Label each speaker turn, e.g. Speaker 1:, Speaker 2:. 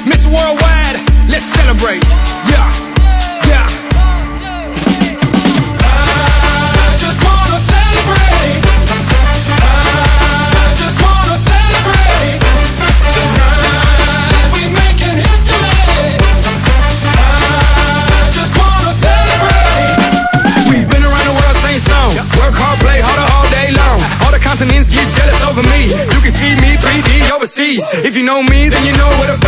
Speaker 1: Miss Worldwide, let's celebrate. Yeah, yeah. I just wanna celebrate. I just wanna celebrate. Tonight we making history. I just wanna celebrate. We've been around the world, same song. Work hard, play harder all day long. All the continents get jealous over me. You can see me 3D overseas. If you know me, then you know where to